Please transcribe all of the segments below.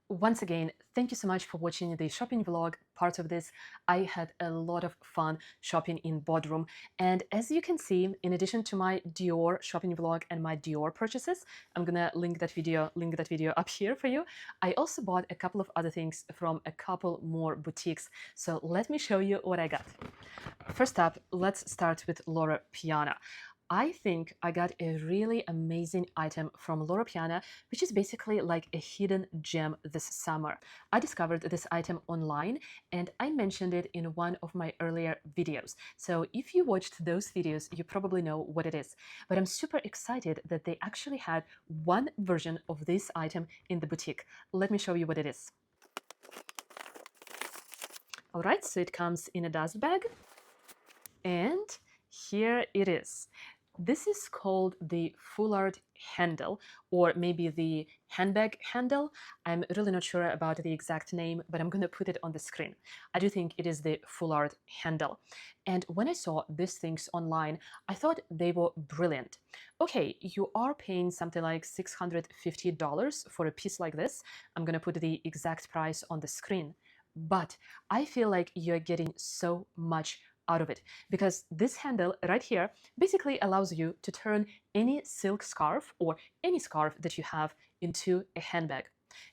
Once again, thank you so much for watching the shopping vlog part of this. I had a lot of fun shopping in Bodrum, and as you can see, in addition to my Dior shopping vlog and my Dior purchases, I'm gonna link that video up here for you. I also bought a couple of other things from a couple more boutiques, so let me show you what I got. First up, let's start with Loro Piana. I think I got a really amazing item from Loro Piana, which is basically like a hidden gem this summer. I discovered this item online and I mentioned it in one of my earlier videos. So if you watched those videos, you probably know what it is. But I'm super excited that they actually had one version of this item in the boutique. Let me show you what it is. All right, so it comes in a dust bag. And here it is. This is called the Foulard handle, or maybe the handbag handle. I'm really not sure about the exact name, but I'm going to put it on the screen. I do think it is the Foulard handle. And when I saw these things online, I thought they were brilliant. Okay, you are paying something like $650 for a piece like this. I'm going to put the exact price on the screen. But I feel like you're getting so much out of it, because this handle right here basically allows you to turn any silk scarf or any scarf that you have into a handbag.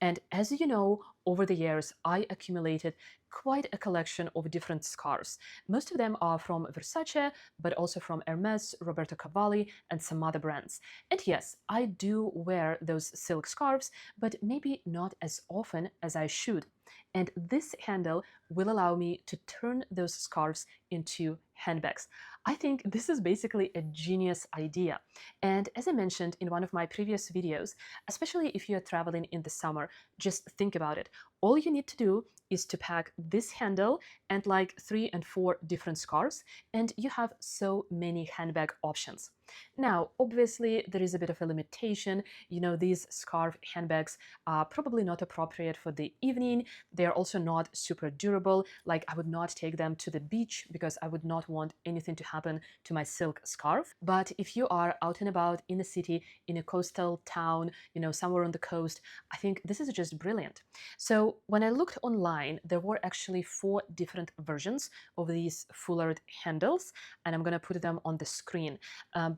And as you know, over the years, I accumulated quite a collection of different scarves. Most of them are from Versace, but also from Hermes, Roberto Cavalli, and some other brands. And yes, I do wear those silk scarves, but maybe not as often as I should. And this handle will allow me to turn those scarves into handbags. I think this is basically a genius idea. And as I mentioned in one of my previous videos, especially if you're traveling in the summer, just think about it. All you need to do is to pack this handle and like 3 and 4 different scarves, and you have so many handbag options. Now, obviously, there is a bit of a limitation. You know, these scarf handbags are probably not appropriate for the evening. They are also not super durable. Like, I would not take them to the beach because I would not want anything to happen to my silk scarf. But if you are out and about in a city, in a coastal town, you know, somewhere on the coast, I think this is just brilliant. So when I looked online, there were actually 4 different versions of these Foulard handles, and I'm gonna put them on the screen.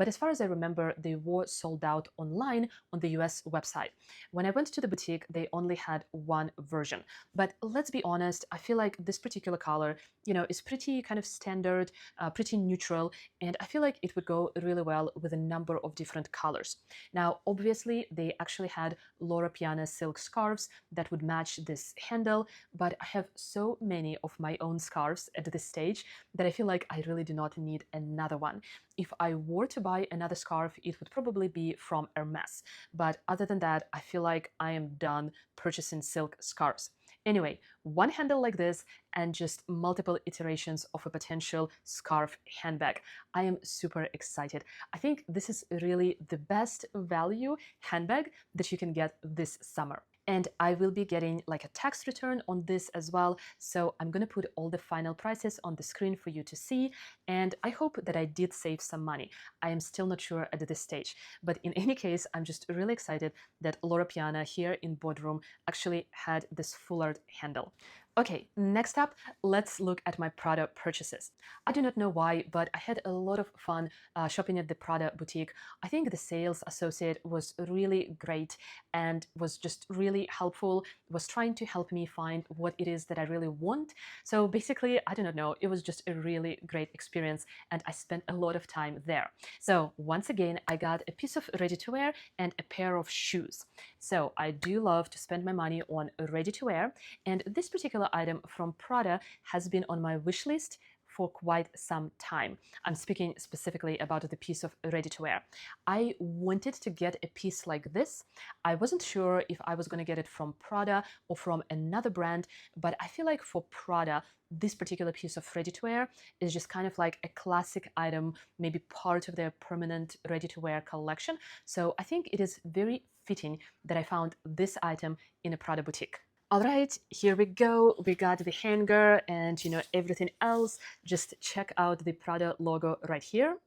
But as far as I remember, they were sold out online on the US website. When I went to the boutique, they only had one version. But let's be honest, I feel like this particular color, you know, is pretty kind of standard, pretty neutral, and I feel like it would go really well with a number of different colors. Now, obviously, they actually had Loro Piana silk scarves that would match this handle, but I have so many of my own scarves at this stage that I feel like I really do not need another one. If I were to buy another scarf, it would probably be from Hermes. But other than that, I feel like I am done purchasing silk scarves. Anyway, one handle like this and just multiple iterations of a potential scarf handbag. I am super excited. I think this is really the best value handbag that you can get this summer. And I will be getting like a tax return on this as well. So I'm going to put all the final prices on the screen for you to see. And I hope that I did save some money. I am still not sure at this stage. But in any case, I'm just really excited that Loro Piana here in Bodrum actually had this Foulard handle. Okay, next up, let's look at my Prada purchases. I do not know why, but I had a lot of fun shopping at the Prada boutique. I think the sales associate was really great and was just really helpful, was trying to help me find what it is that I really want. So basically, I do not know, it was just a really great experience and I spent a lot of time there. So once again, I got a piece of ready-to-wear and a pair of shoes. So I do love to spend my money on ready-to-wear, and this particular item from Prada has been on my wish list for quite some time. I'm speaking specifically about the piece of ready-to-wear. I wanted to get a piece like this. I wasn't sure if I was going to get it from Prada or from another brand, but I feel like for Prada, this particular piece of ready-to-wear is just kind of like a classic item, maybe part of their permanent ready-to-wear collection. So I think it is very fitting that I found this item in a Prada boutique. All right, here we go. We got the hanger and, you know, everything else. Just check out the Prada logo right here.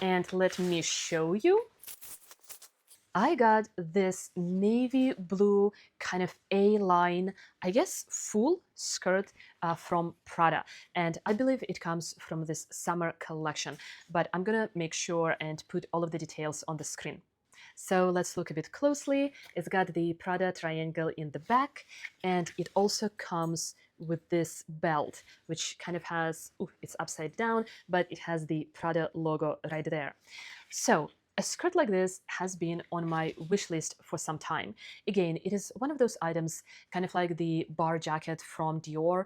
And let me show you. I got this navy blue kind of A-line, I guess, full skirt from Prada. And I believe it comes from this summer collection, but I'm gonna make sure and put all of the details on the screen. So let's look a bit closely. It's got the Prada triangle in the back, and it also comes with this belt, which kind of has, ooh, it's upside down, but it has the Prada logo right there. So a skirt like this has been on my wish list for some time. Again, it is one of those items, kind of like the bar jacket from Dior.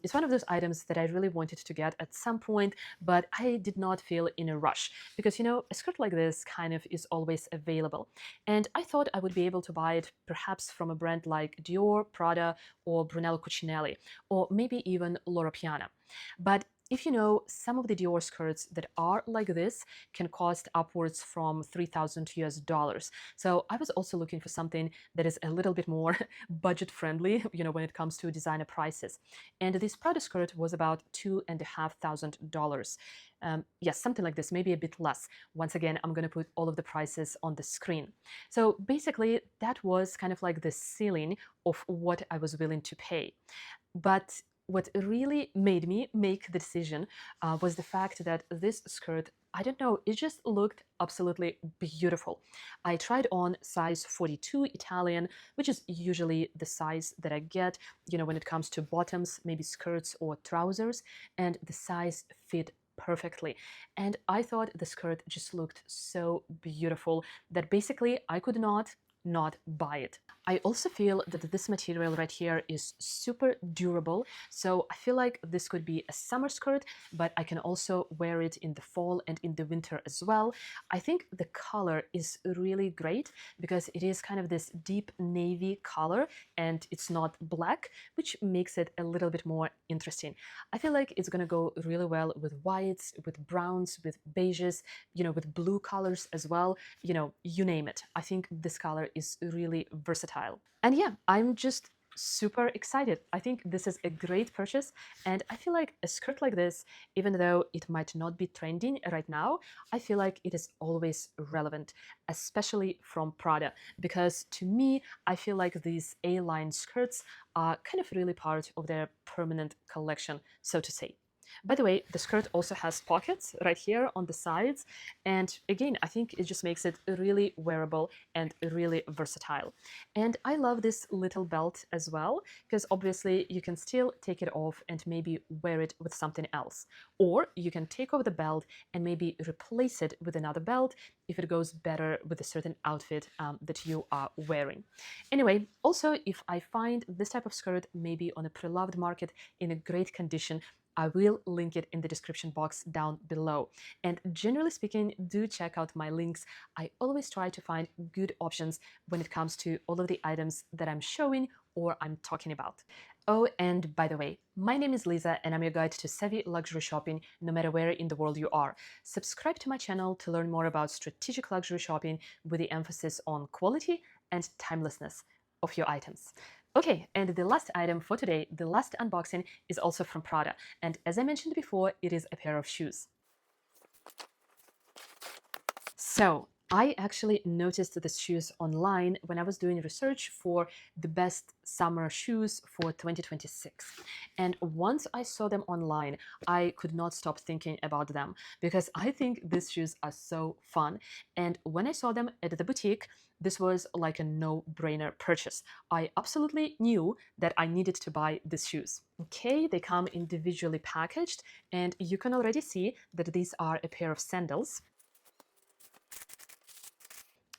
It's one of those items that I really wanted to get at some point, but I did not feel in a rush because, you know, a skirt like this kind of is always available. And I thought I would be able to buy it perhaps from a brand like Dior, Prada, or Brunello Cucinelli, or maybe even Loro Piana. But if you know, some of the Dior skirts that are like this can cost upwards from 3,000 US dollars. So I was also looking for something that is a little bit more budget friendly, you know, when it comes to designer prices. And this Prada skirt was about $2,500. Yes, something like this, maybe a bit less. Once again, I'm going to put all of the prices on the screen. So basically, that was kind of like the ceiling of what I was willing to pay. But what really made me make the decision was the fact that this skirt, I don't know, it just looked absolutely beautiful. I tried on size 42 Italian, which is usually the size that I get, you know, when it comes to bottoms, maybe skirts or trousers, and the size fit perfectly. And I thought the skirt just looked so beautiful that basically I could not buy it. I also feel that this material right here is super durable, so I feel like this could be a summer skirt, but I can also wear it in the fall and in the winter as well. I think the color is really great because it is kind of this deep navy color and it's not black, which makes it a little bit more interesting. I feel like it's gonna go really well with whites, with browns, with beiges, you know, with blue colors as well, you know, you name it. I think this color is really versatile. And yeah, I'm just super excited. I think this is a great purchase, and I feel like a skirt like this, even though it might not be trending right now, I feel like it is always relevant, especially from Prada, because to me, I feel like these A-line skirts are kind of really part of their permanent collection, so to say. By the way, the skirt also has pockets right here on the sides. And again, I think it just makes it really wearable and really versatile. And I love this little belt as well, because obviously you can still take it off and maybe wear it with something else. Or you can take off the belt and maybe replace it with another belt if it goes better with a certain outfit that you are wearing. Anyway, also, if I find this type of skirt maybe on a pre-loved market in a great condition, I will link it in the description box down below. And generally speaking, do check out my links. I always try to find good options when it comes to all of the items that I'm showing or I'm talking about. Oh, and by the way, my name is Lisa and I'm your guide to savvy luxury shopping no matter where in the world you are. Subscribe to my channel to learn more about strategic luxury shopping with the emphasis on quality and timelessness of your items. Okay, and the last item for today, the last unboxing, is also from Prada. And as I mentioned before, it is a pair of shoes. So I actually noticed the shoes online when I was doing research for the best summer shoes for 2026. And once I saw them online, I could not stop thinking about them because I think these shoes are so fun. And when I saw them at the boutique, this was like a no-brainer purchase. I absolutely knew that I needed to buy these shoes. Okay, they come individually packaged, and you can already see that these are a pair of sandals.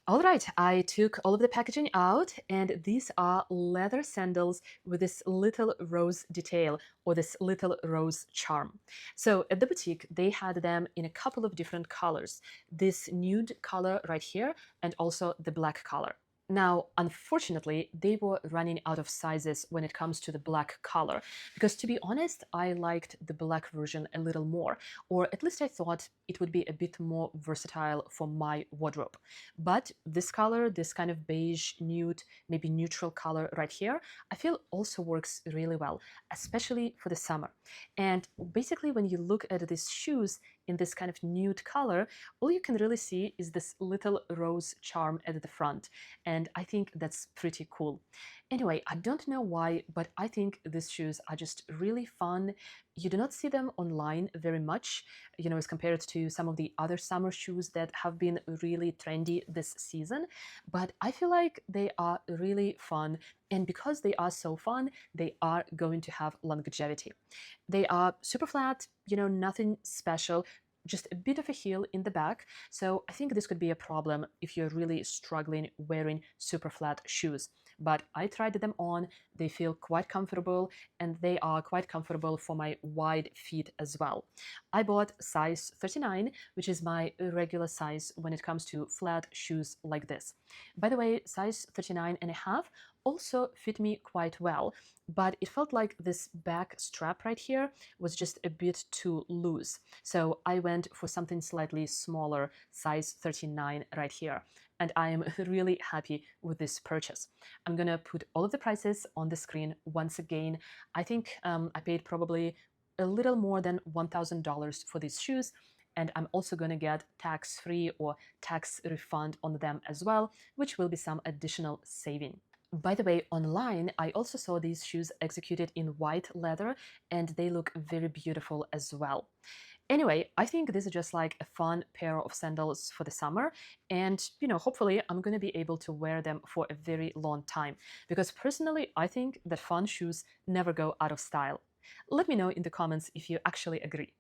All right, I took all of the packaging out, and these are leather sandals with this little rose detail or this little rose charm. So at the boutique, they had them in a couple of different colors. This nude color right here, and also the black color. Now, unfortunately, they were running out of sizes when it comes to the black color, because to be honest, I liked the black version a little more, or at least I thought it would be a bit more versatile for my wardrobe. But this color, this kind of beige, nude, maybe neutral color right here, I feel also works really well, especially for the summer. And basically, when you look at these shoes, in this kind of nude color, all you can really see is this little rose charm at the front. And I think that's pretty cool. Anyway, I don't know why, but I think these shoes are just really fun. You do not see them online very much, as compared to some of the other summer shoes that have been really trendy this season. But I feel like they are really fun. And because they are so fun, they are going to have longevity. They are super flat, nothing special, just a bit of a heel in the back. So I think this could be a problem if you're really struggling wearing super flat shoes. But I tried them on, they feel quite comfortable, and they are quite comfortable for my wide feet as well. I bought size 39, which is my regular size when it comes to flat shoes like this. By the way, size 39 and a half also fit me quite well, but it felt like this back strap right here was just a bit too loose. So I went for something slightly smaller, size 39 right here. And I am really happy with this purchase. I'm gonna put all of the prices on the screen once again. I think I paid probably a little more than $1,000 for these shoes, and I'm also going to get tax-free or tax refund on them as well, which will be some additional saving. By the way, online, I also saw these shoes executed in white leather, and they look very beautiful as well. Anyway, I think this is just like a fun pair of sandals for the summer, and hopefully I'm going to be able to wear them for a very long time, because personally I think that fun shoes never go out of style. Let me know in the comments if you actually agree.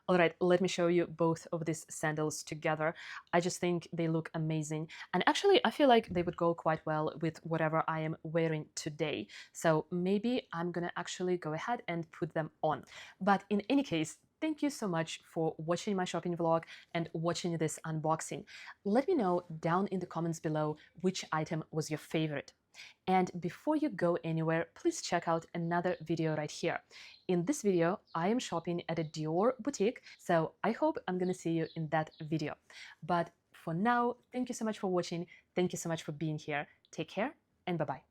All right, let me show you both of these sandals together. I just think they look amazing. And actually, I feel like they would go quite well with whatever I am wearing today. So maybe I'm gonna actually go ahead and put them on. But in any case, thank you so much for watching my shopping vlog and watching this unboxing. Let me know down in the comments below which item was your favorite. And before you go anywhere, please check out another video right here. In this video, I am shopping at a Dior boutique, so I hope I'm gonna see you in that video. But for now, thank you so much for watching. Thank you so much for being here. Take care and bye-bye.